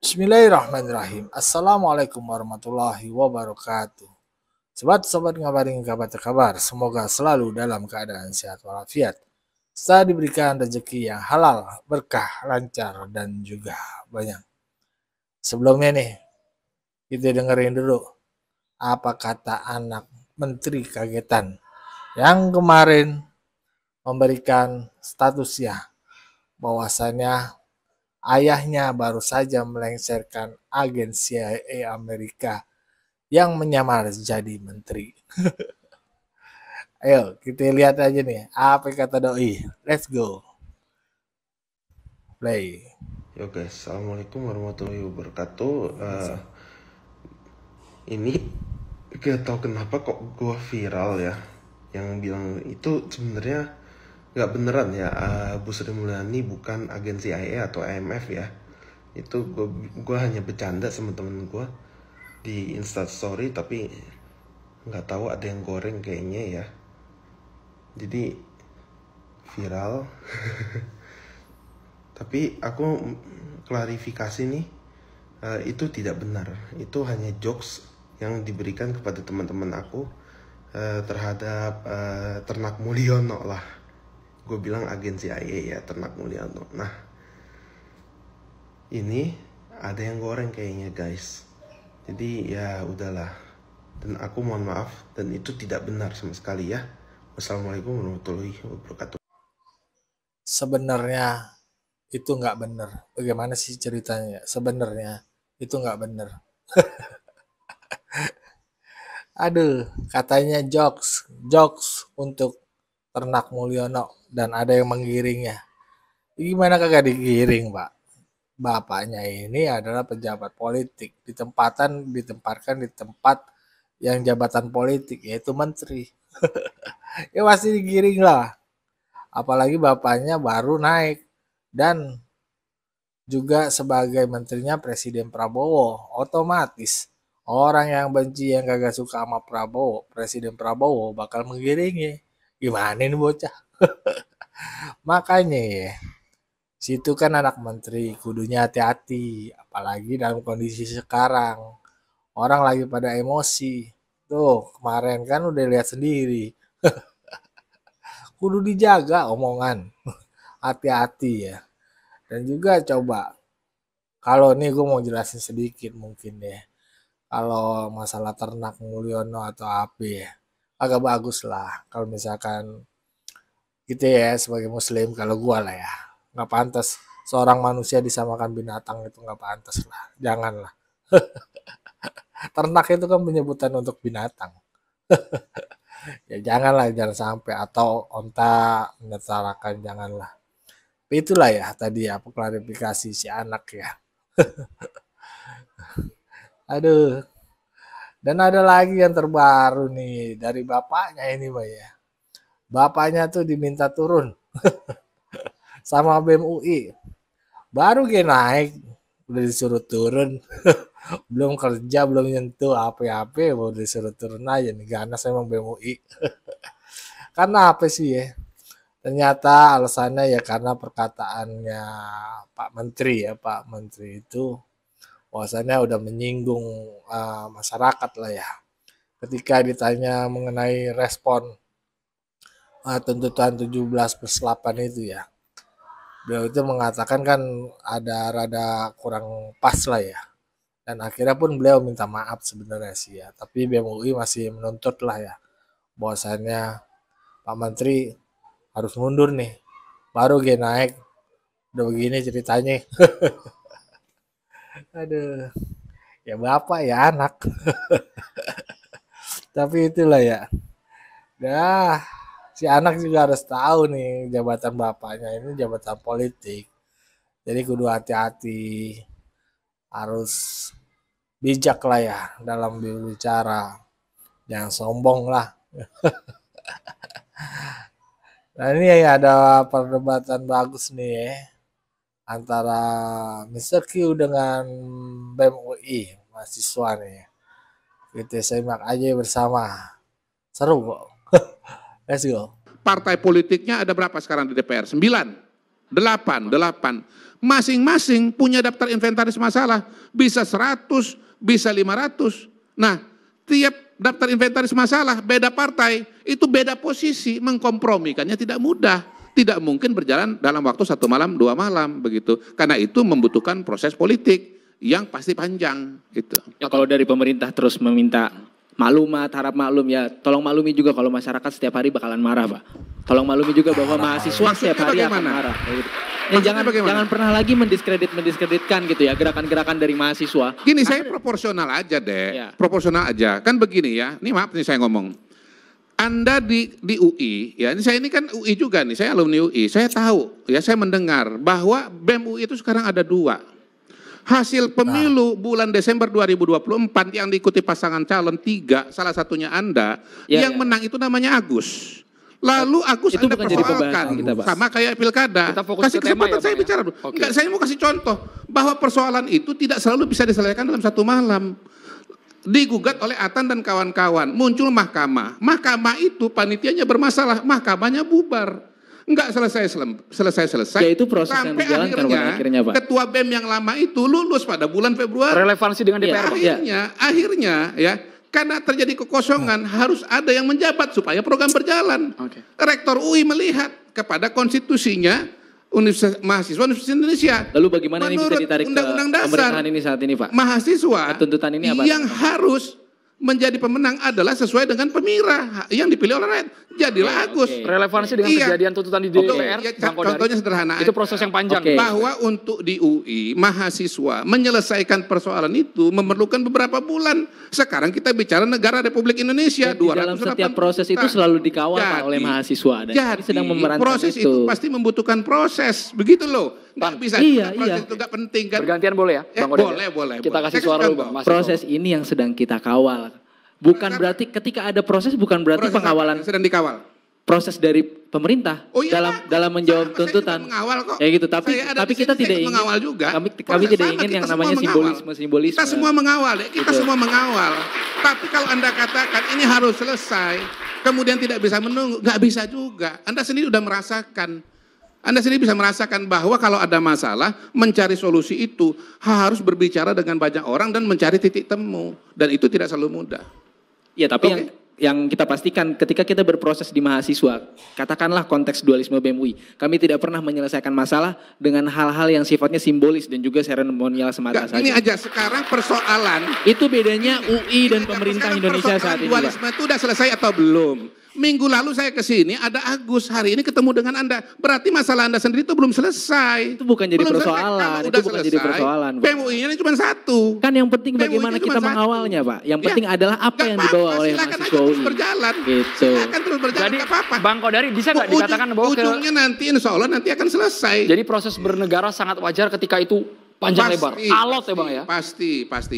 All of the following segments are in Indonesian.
Bismillahirrahmanirrahim. Assalamualaikum warahmatullahi wabarakatuh. Sobat-sobat ngabarin kabar, semoga selalu dalam keadaan sehat walafiat. Setelah diberikan rezeki yang halal, berkah, lancar, dan juga banyak. Sebelumnya nih, kita dengerin dulu apa kata anak Menteri Kagetan yang kemarin memberikan statusnya bahwasannya ayahnya baru saja melengsarkan agen CIA Amerika yang menyamar jadi menteri. Ayo kita lihat aja nih apa kata doi. Let's go. Play. Yo guys, assalamualaikum warahmatullahi wabarakatuh. Ini gak tau kenapa kok gue viral ya, yang bilang itu sebenarnya nggak beneran ya. Bu Sri Mulyani bukan agen CIA atau IMF ya. Itu gue hanya bercanda sama temen gue di Instastory, tapi nggak tahu ada yang goreng kayaknya ya. Jadi viral. Tapi aku klarifikasi nih, itu tidak benar. Itu hanya jokes yang diberikan kepada teman-teman aku terhadap Ternak Mulyono lah. Gue bilang agen CIA ya, Ternak Mulyono. Nah, ini ada yang goreng kayaknya guys. Jadi ya udahlah. Dan aku mohon maaf, dan itu tidak benar sama sekali ya. Wassalamualaikum warahmatullahi wabarakatuh. Sebenarnya itu nggak bener. Bagaimana sih ceritanya? Sebenarnya itu nggak bener. Aduh, katanya jokes untuk Ternak Mulyono dan ada yang menggiringnya. Gimana kagak digiring, Pak? Bapaknya ini adalah pejabat politik, ditempatkan di tempat yang jabatan politik yaitu menteri. Ya pasti digiring lah. Apalagi bapaknya baru naik dan juga sebagai menterinya Presiden Prabowo, otomatis orang yang benci yang kagak suka sama Prabowo, Presiden Prabowo bakal menggiringi. Gimana ini bocah? Makanya ya, situ kan anak menteri, kudunya hati-hati, apalagi dalam kondisi sekarang. Orang lagi pada emosi. Tuh, kemarin kan udah lihat sendiri. Kudu dijaga omongan. Hati-hati ya. Dan juga coba, kalau nih gue mau jelasin sedikit mungkin ya. Kalau masalah Ternak Mulyono atau apa ya, agak bagus lah. Kalau misalkan gitu ya sebagai muslim, kalau gue lah ya, nggak pantas seorang manusia disamakan binatang, itu nggak pantas lah. Janganlah. Ternak itu kan penyebutan untuk binatang. Ya janganlah, jangan sampai, atau onta menyetarakan, janganlah. Tapi itulah ya tadi apa klarifikasi si anak ya. Aduh. Dan ada lagi yang terbaru nih dari bapaknya ini, Mbak ya. Bapaknya tuh diminta turun sama BEM UI. Baru dia naik udah disuruh turun. Belum kerja, belum nyentuh apa-apa, udah disuruh turun aja nih. Ganas emang BEM UI. Karena apa sih ya? Ternyata alasannya ya karena perkataannya Pak Menteri ya, Pak Menteri itu bahwasannya udah menyinggung masyarakat lah ya. Ketika ditanya mengenai respon tuntutan 17+8 itu ya, beliau itu mengatakan kan ada rada kurang pas lah ya. Dan akhirnya pun beliau minta maaf sebenarnya sih ya. Tapi BEM UI masih menuntut lah ya, bahwasannya Pak Menteri harus mundur nih. Baru dia naik, udah begini ceritanya. Aduh, ya bapak ya anak. Tapi itulah ya. Dah, si anak juga harus tahu nih jabatan bapaknya ini jabatan politik. Jadi kudu hati-hati, harus bijak lah ya dalam berbicara. Jangan sombong lah. Nah ini ya ada perdebatan bagus nih ya, antara Mr. Q dengan BEM UI mahasiswa nih. Kita simak aja bersama. Seru kok. Let's go. Partai politiknya ada berapa sekarang di DPR? 9. 8. Masing-masing punya daftar inventaris masalah, bisa 100, bisa 500. Nah, tiap daftar inventaris masalah beda partai, itu beda posisi, mengkompromikannya tidak mudah. Tidak mungkin berjalan dalam waktu 1 malam, 2 malam begitu. Karena itu membutuhkan proses politik yang pasti panjang gitu. Ya, kalau dari pemerintah terus meminta maklumat, harap maklum ya, tolong maklumi juga kalau masyarakat setiap hari bakalan marah, Pak. Tolong maklumi juga bahwa mahasiswa setiap hari akan marah. Gitu. Ya, jangan pernah lagi mendiskreditkan gitu ya gerakan-gerakan dari mahasiswa. Gini, saya proporsional aja deh, ya. Proporsional aja. Kan begini ya, ini maaf nih saya ngomong. Anda di UI, ya ini kan UI juga nih, saya alumni UI, saya tahu, ya saya mendengar bahwa BEM UI itu sekarang ada 2. Hasil pemilu bulan Desember 2024 yang diikuti pasangan calon 3, salah satunya Anda, yang menang itu namanya Agus. Lalu Agus itu Anda persoalkan, sama kayak pilkada. Kasih kesempatan saya bicara dulu. Enggak, saya mau kasih contoh bahwa persoalan itu tidak selalu bisa diselesaikan dalam 1 malam. Digugat oleh Atan dan kawan-kawan, muncul mahkamah. Mahkamah itu panitianya bermasalah, mahkamahnya bubar. Enggak selesai. Ya itu proses yang dijalankan akhirnya, Pak. Ketua BEM yang lama itu lulus pada bulan Februari. Relevansi dengan DPR, Pak. Akhirnya ya, karena terjadi kekosongan harus ada yang menjabat supaya program berjalan. Rektor UI melihat kepada konstitusinya mahasiswa Universitas Indonesia. Lalu bagaimana ini bisa ditarik Undang-Undang ke Dasar pemerintahan ini saat ini, Pak? Mahasiswa tuntutan ini apa? Yang harus menjadi pemenang adalah sesuai dengan pemira yang dipilih oleh rakyat. Jadilah Agus. Relevansi dengan kejadian tuntutan di DPR. Contohnya sederhana. Itu proses yang panjang. Bahwa untuk di UI, mahasiswa menyelesaikan persoalan itu memerlukan beberapa bulan. Sekarang kita bicara negara Republik Indonesia. Di dalam setiap proses itu selalu dikawal Pak, oleh mahasiswa. Dan jadi sedang memerankan proses itu pasti membutuhkan proses. Begitu loh. Nggak bisa proses itu nggak penting kan. Bergantian boleh ya? Boleh. Kita kasih suara dulu Bang. Proses ini yang sedang kita kawal. Bukan berarti ketika ada proses bukan berarti pengawalan sedang dikawal. Proses dari pemerintah dalam menjawab tuntutan. Ya gitu, tapi kita tidak ingin mengawal juga. Kami tidak ingin yang namanya simbolisme. Kita semua mengawal, semua mengawal. Tapi kalau Anda katakan ini harus selesai, kemudian tidak bisa menunggu, nggak bisa juga. Anda sendiri sudah merasakan. Anda sendiri bisa merasakan bahwa kalau ada masalah, mencari solusi itu harus berbicara dengan banyak orang dan mencari titik temu. Dan itu tidak selalu mudah. Ya, tapi yang kita pastikan ketika kita berproses di mahasiswa, katakanlah konteks dualisme BEM UI, kami tidak pernah menyelesaikan masalah dengan hal-hal yang sifatnya simbolis dan juga seremonial semata saja. Ini aja sekarang persoalan. Itu bedanya UI dan pemerintah Indonesia saat ini. Dualisme itu sudah selesai atau belum? Minggu lalu saya ke sini, ada Agus, hari ini ketemu dengan Anda. Berarti masalah Anda sendiri itu belum selesai. Itu bukan jadi persoalan, itu bukan jadi persoalan. BEM UI-nya cuma 1. Kan yang penting bagaimana kita mengawalnya, Pak. Yang penting adalah apa yang dibawa oleh mahasiswa UI. Berjalan. Gitu. Silakan terus berjalan, jadi, apa-apa. Bang Kodari bisa nggak dikatakan bahwa ujungnya nanti insya Allah nanti akan selesai. Jadi proses bernegara sangat wajar ketika itu panjang lebar. Alot ya Bang ya?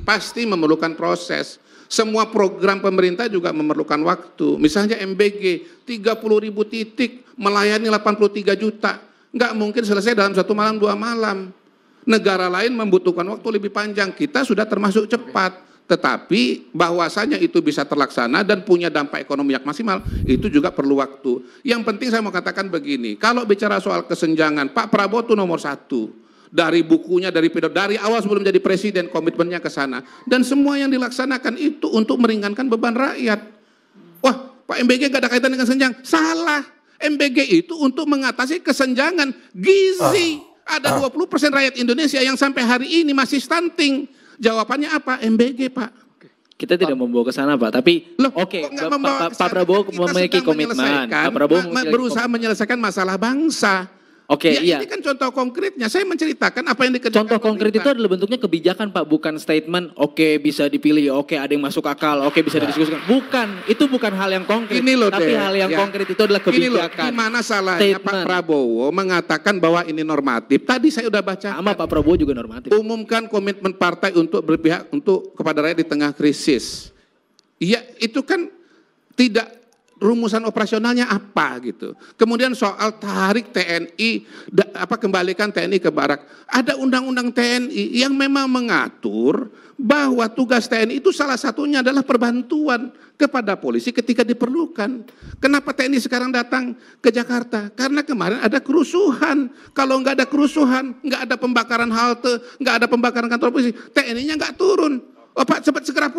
Pasti memerlukan proses. Semua program pemerintah juga memerlukan waktu. Misalnya MBG, 30.000 titik, melayani 83 juta. Nggak mungkin selesai dalam 1 malam, 2 malam. Negara lain membutuhkan waktu lebih panjang. Kita sudah termasuk cepat. Tetapi bahwasanya itu bisa terlaksana dan punya dampak ekonomi yang maksimal, itu juga perlu waktu. Yang penting saya mau katakan begini, kalau bicara soal kesenjangan, Pak Prabowo itu nomor 1. Dari bukunya, dari awal sebelum jadi presiden, komitmennya ke sana. Dan semua yang dilaksanakan itu untuk meringankan beban rakyat. Wah, Pak MBG gak ada kaitan dengan senjang. Salah. MBG itu untuk mengatasi kesenjangan gizi. Ada 20% rakyat Indonesia yang sampai hari ini masih stunting. Jawabannya apa? MBG, Pak. Kita tidak membawa ke sana, Pak. Tapi Pak Prabowo memiliki komitmen. Pak Prabowo berusaha menyelesaikan masalah bangsa. Ini kan contoh konkretnya. Saya menceritakan apa yang dikerjakan. Contoh konkret itu adalah bentuknya kebijakan, Pak, bukan statement. Bisa dipilih, ada yang masuk akal, bisa didiskusikan. Bukan, itu bukan hal yang konkret. Tapi hal yang konkret itu adalah kebijakan. Gimana salahnya Pak Prabowo mengatakan bahwa ini normatif? Tadi saya udah baca. Sama Pak Prabowo juga normatif. Umumkan komitmen partai untuk berpihak kepada rakyat di tengah krisis. Ya, itu kan tidak rumusan operasionalnya apa gitu. Kemudian soal tarik TNI, kembalikan TNI ke barak. Ada undang-undang TNI yang memang mengatur bahwa tugas TNI itu salah satunya adalah perbantuan kepada polisi ketika diperlukan. Kenapa TNI sekarang datang ke Jakarta? Karena kemarin ada kerusuhan. Kalau nggak ada kerusuhan, nggak ada pembakaran halte, nggak ada pembakaran kantor polisi, TNI-nya nggak turun. Oh Pak, cepat segera